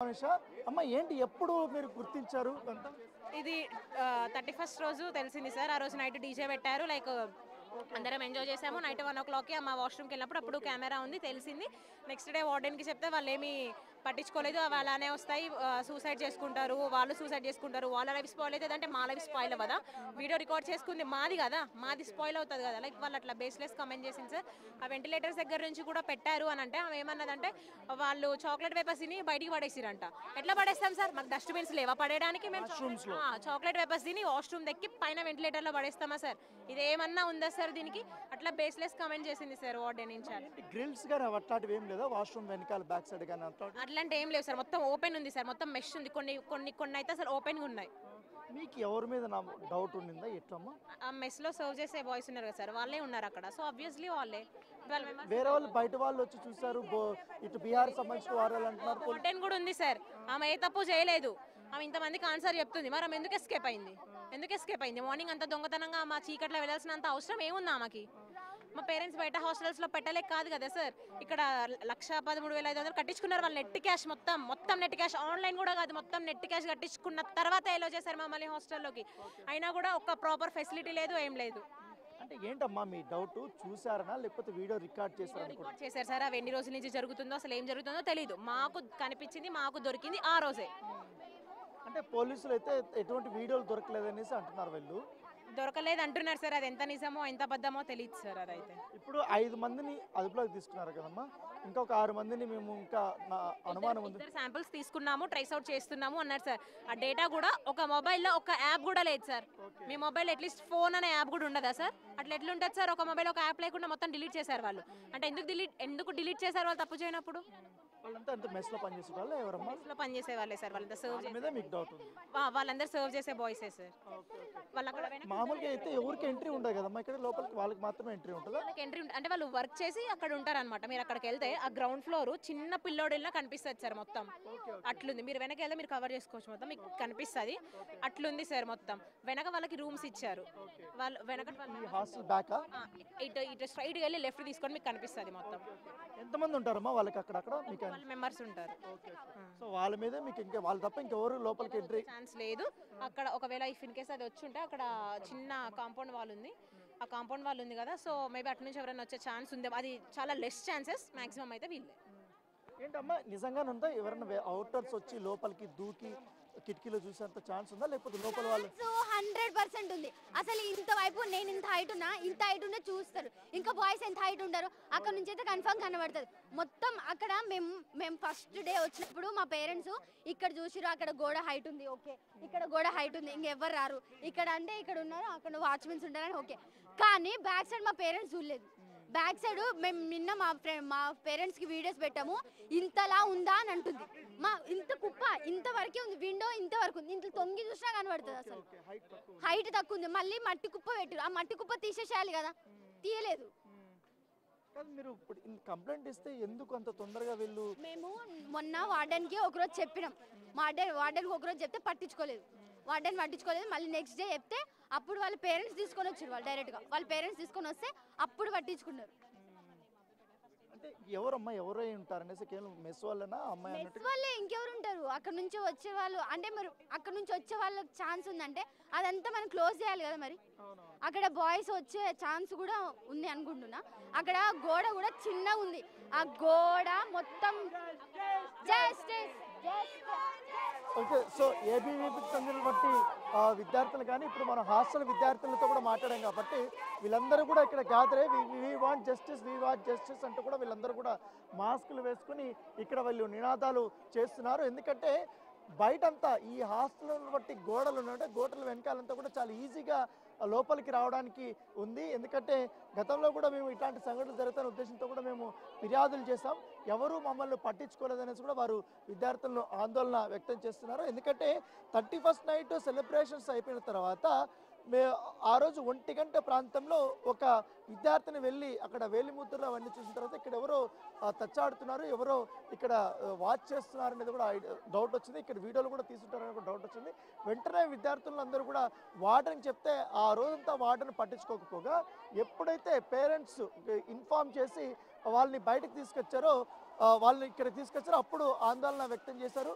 అమ్మ ఏంటి ఎప్పుడు మీరు గుర్తించారు అంతా? ఇది 31st రోజు తెలిసింది సార్. ఆ రోజు నైట్ డీజే పెట్టారు. లైక్ అందరం ఎంజాయ్ చేసాము. నైట్ 1 o'clockకి మా వాష్రూమ్కి వెళ్ళినప్పుడు అప్పుడు కెమెరా ఉంది తెలిసింది. నెక్స్ట్ డే వార్డెన్కి చెప్తే వాళ్ళు ఏమీ పట్టించుకోలేదు. అవి అలానే వస్తాయి, సూసైడ్ చేసుకుంటారు, వాళ్ళు సూసైడ్ చేసుకుంటారు, వాళ్ళ లైఫ్ స్పాయిల్ అవుతుంది అంటే మా లైఫ్ స్పాయిల్ అవ్వదా? వీడియో రికార్డ్ చేసుకుంది మాది కదా, మాది స్పాయిల్ అవుతుంది కదా. లైక్ వాళ్ళు అట్లా బేస్లెస్ కమెంట్ చేసింది సార్. ఆ వెంటిలేటర్స్ దగ్గర నుంచి కూడా పెట్టారు అని అంటే ఆమె ఏమన్నదంటే వాళ్ళు చాక్లెట్ వేపర్స్ని బయటికి పడేసిరంట. ఎట్లా పడేస్తాం సార్? మాకు డస్ట్బిన్స్ లేవా పడేయడానికి? మేము చాక్లెట్ వేపర్స్ని వాష్రూమ్ దక్కి పైన వెంటిలేటర్లో పడేస్తామా సార్? ఇది ఏమన్నా ఉందా సార్ దీనికి? అట్లా బేస్లెస్ కమెంట్ చేసింది సార్ వార్డెన్ ఇన్ఛార్జ్. గ్రిల్స్ గానీ అట్లాంటివి ఏం లేదా వాష్రూమ్ వెనకాల బ్యాక్ సైడ్ కానీ అట్లాంటి? అట్లాంటి ఏం లేవు సార్. మొత్తం ఓపెన్ ఉంది సార్. మొత్తం మెష్ ఉంది. కొన్ని కొన్ని కొన్ని అయితే అసలు ఓపెన్గా ఉన్నాయి. మీకు ఎవరి మీద డౌట్ ఉండిందా ఎట్లమ్మా? ఆ మెస్లో సర్వ్ చేసే బాయ్స్ ఉన్నారు కదా సార్, వాళ్ళే ఉన్నారు అక్కడ. సో ఆబ్వియస్లీ వాళ్ళే. వేరే వాళ్ళు బయట వాళ్ళు వచ్చి చూసారు, ఇటు బీహార్ సంబంధించిన వారు అంటున్నారు. వార్డెన్ కూడా ఉంది సార్. ఆమె ఏ తప్పు చేయలేదు. ఆమె ఇంతమందికి ఆన్సర్ చెప్తుంది. మరి ఆమె ఎందుకు ఎస్కేప్ అయింది? ఎందుకు ఎస్కేప్ అయింది? మార్నింగ్ అంత దొంగతనంగా మా చీకట్లో వెళ్ళాల్సినంత అవసరం ఏముంది ఆమెకి? మా పేరెంట్స్ బయట హాస్టల్స్లో పెట్టలేక కాదు కదా సార్. ఇక్కడ 1,13,500 కట్టించుకున్నారు వాళ్ళు. నెట్ క్యాష్ మొత్తం నెట్ క్యాష్, ఆన్లైన్ కూడా కాదు, మొత్తం నెట్ క్యాష్ కట్టించుకున్న తర్వాత ఎలో చేశారు మమ్మల్ని హాస్టల్లోకి. అయినా కూడా ఒక ప్రాపర్ ఫెసిలిటీ లేదు, ఏం లేదు. అంటే ఏంటమ్మా మీ డౌట్? చూసారనా లేకపోతే వీడియో రికార్డ్ చేశారు? రికార్డ్ చేశారు సార్. అవి ఎన్ని రోజుల నుంచి జరుగుతుందో అసలు ఏం జరుగుతుందో తెలియదు. మాకు కనిపించింది, మాకు దొరికింది ఆ రోజే. అంటే పోలీసులు అయితే ఎటువంటి వీడియోలు దొరకలేదనేసి అంటున్నారు వీళ్ళు. దొరకలేదు అంటున్నారు సార్. అది ఎంత నిజమో ఎంత అబద్ధమో తెలియదు సార్. అదైతే ఇప్పుడు 5 మందిని అదుపులోకి తీసుకున్నారు కదమ్మా, ఇంకొక 6 మందిని మేము ఇంకా నా అనుమానం ఉంది. శాంపిల్స్ తీసుకున్నాము, ట్రేస్ అవుట్ చేస్తున్నాము అన్నారు సార్. ఆ డేటా కూడా ఒక మొబైల్లో ఒక యాప్ కూడా లేదు సార్. మీ మొబైల్ అట్లీస్ట్ ఫోన్ అనే యాప్ కూడా ఉండదా సార్? అట్లా ఎట్లుంటుంది సార్? ఒక మొబైల్ ఒక యాప్ లేకుండా మొత్తం డిలీట్ చేశారు వాళ్ళు. అంటే ఎందుకు డిలీట్ చేశారు వాళ్ళు తప్పు చేయనప్పుడు? వాళ్ళంతా అంత మెస్ లో పనిచేసే వాళ్ళు ఎవరమ్మా? మెస్లో పనిచేసే వాళ్ళే సార్. వాళ్ళంతా సర్వ్ మీద మీకు డౌట్ ఉంది? వాళ్ళందరూ సర్వ్ చేసే బాయ్సే సార్. వాళ్ళు అక్కడ మామూలుగా అయితే ఎవరికి ఎంట్రీ ఉండదు కదమ్మా ఇక్కడ లోపలికి, వాళ్ళకి మాత్రమే ఎంట్రీ ఉంటుందా? వాళ్ళకి ఎంట్రీ అంటే వాళ్ళు వర్క్ చేసి అక్కడ ఉంటారు అనమాట. మీరు అక్కడికి వెళ్తే ఆ గ్రౌండ్ ఫ్లోర్ చిన్న పిల్లోడిలా కనిపిస్తుంది సార్. మొత్తం అట్లుంది. మీరు వెనక వెళ్తే మీరు కవర్ చేసుకోవచ్చు, మొత్తం మీకు కనిపిస్తుంది. అట్లుంది సార్. మొత్తం వెనక వాళ్ళకి రూమ్స్ ఇచ్చారు. వాళ్ళు వెనక హాస్టల్ బ్యాక్ ఇటు స్ట్రైట్ వెళ్ళి లెఫ్ట్ తీసుకొని మీకు కనిపిస్తుంది మొత్తం. ఎంతమంది ఉంటారమ్మా వాళ్ళకి అక్కడక్కడ? మీకు వాళ్ళ మెంబర్స్ ఉంటారు. సో వాళ్ళ మీద మీకు ఇంకా వాళ్ళు తప్ప ఇంకెవరు లోపలికి ఎంట్రీ ఛాన్స్ లేదు అక్కడ. ఒకవేళ ఇఫ్ ఇన్ కేస్ అది వచ్చి ఉంటే అక్కడ చిన్న కాంపౌండ్ వాల్ ఉంది. ఆ కాంపౌండ్ వాల్ ఉంది కదా, సో మేబీ అటు నుంచి ఎవరైనా వచ్చే ఛాన్స్ ఉంది. అది చాలా లెస్ ఛాన్సెస్, మాక్సిమం అయితే వీళ్ళే. ఏంటమ్మా నిజంగానే ఉందా? ఎవరైనా అవుటర్స్ వచ్చి లోపలికి దూకి కిటికీలో చూసేంత ఛాన్స్ ఉందా లేకపోతే లోపల వాళ్ళు? 100% ఉంది. అసలు ఇంత వైపు నేను ఇంత హైట్ ఉన్నా చూస్తారు. ఇంకా బాయ్స్ ఎంత హైట్ ఉంటారు అక్కడ నుంచి అయితే కన్ఫర్మ్ కనబడుతుంది. మొత్తం అక్కడ మేము ఫస్ట్ డే వచ్చినప్పుడు మా పేరెంట్స్ ఇక్కడ చూసిరు, అక్కడ గోడ హైట్ ఉంది, ఓకే, ఇక్కడ గోడ హైట్ ఉంది, ఇంకెవ్వరు రారు ఇక్కడ అంటే ఇక్కడ ఉన్నారు, అక్కడ వాచ్మెన్స్ ఉంటారని ఓకే. కానీ బ్యాక్ సైడ్ మా పేరెంట్స్ చూడలేదు. బ్యాక్ సైడ్ మేము నిన్న మా పేరెంట్స్కి వీడియోస్ పెట్టాము. ఇంతలా ఉందా అని అంటుంది. ఇంత కుప్ప ఇంతవరకే ఉంది, విండో ఇంతవరకు ఉంది, ఇంత తొంగి చూసినా కనబడుతుంది. అసలు హైట్ తక్కువ ఉంది. మళ్ళీ మట్టి కుప్ప పెట్టారు. ఆ మట్టి కుప్ప తీసేసేయాలి కదా, తీయలేదు. మీరు కంప్లైంట్ ఇస్తే ఎందుకు అంత తొందరగా వీళ్ళు? మేము మొన్న వార్డెన్కి ఒకరోజు చెప్పినాం. వార్డెన్కి ఒకరోజు చెప్తే పట్టించుకోలేదు. మళ్ళీ నెక్స్ట్ డే చెప్తే అప్పుడు వాళ్ళ పేరెంట్స్ తీసుకొని వచ్చారు. వాళ్ళు డైరెక్ట్గా వాళ్ళ పేరెంట్స్ తీసుకొని వస్తే అప్పుడు పట్టించుకున్నారు. అంటే ఎవరమ్మా ఎవరై ఉంటారు అనేసి కేవలం మెస్ వాళ్ళనా అమ్మాయి అన్నట్టు? మెస్ వాళ్ళే, ఇంకెవరు ఉంటారు? అక్కడ నుంచి వచ్చే వాళ్ళు అంటే మరి అక్కడ నుంచి వచ్చే వాళ్ళకి ఛాన్స్ ఉందంటే అదంతా మనం క్లోజ్ చేయాలి కదా. మరి అక్కడ బాయ్స్ వచ్చే ఛాన్స్ కూడా ఉంది అనుకుంటున్నా. అక్కడ గోడ కూడా చిన్నగా ఉంది. ఆ గోడ మొత్తం ఓకే. సో ఏబీవీపీకి చెందినటువంటి విద్యార్థులు కానీ ఇప్పుడు మనం హాస్టల్ విద్యార్థులతో కూడా మాట్లాడాం కాబట్టి వీళ్ళందరూ కూడా ఇక్కడ గ్యాదర్ అయ్యి వీ వాంట్ జస్టిస్ అంటూ కూడా వీళ్ళందరూ కూడా మాస్కులు వేసుకుని ఇక్కడ వీళ్ళు నినాదాలు చేస్తున్నారు. ఎందుకంటే బయటంతా ఈ హాస్టల్ బట్టి గోడలు ఉన్నాయంటే గోడల వెనకాలంతా కూడా చాలా ఈజీగా లోపలికి రావడానికి ఉంది. ఎందుకంటే గతంలో కూడా మేము ఇట్లాంటి సంఘటనలు జరుగుతున్న ఉద్దేశంతో కూడా మేము ఫిర్యాదులు చేసాం. ఎవరు మమ్మల్ని పట్టించుకోలేదనేసి కూడా వారు విద్యార్థులను ఆందోళన వ్యక్తం చేస్తున్నారు. ఎందుకంటే 31st నైట్ సెలబ్రేషన్స్ అయిపోయిన తర్వాత ఆ రోజు 1 గంట ప్రాంతంలో ఒక విద్యార్థిని వెళ్ళి అక్కడ వేలిముద్రలు అవన్నీ చూసిన తర్వాత ఇక్కడ ఎవరో తచ్చాడుతున్నారు, ఎవరో ఇక్కడ వాచ్ చేస్తున్నారు అనేది కూడా డౌట్ వచ్చింది. ఇక్కడ వీడియోలు కూడా తీసుంటారని కూడా డౌట్ వచ్చింది. వెంటనే విద్యార్థులను అందరూ కూడా వార్డెన్ చెప్తే ఆ రోజంతా వార్డెన్ పట్టించుకోకపోగా ఎప్పుడైతే పేరెంట్స్ ఇన్ఫార్మ్ చేసి వాళ్ళని బయటకు తీసుకొచ్చారో వాళ్ళని ఇక్కడ తీసుకొచ్చారు. అప్పుడు ఆందోళన వ్యక్తం చేశారు.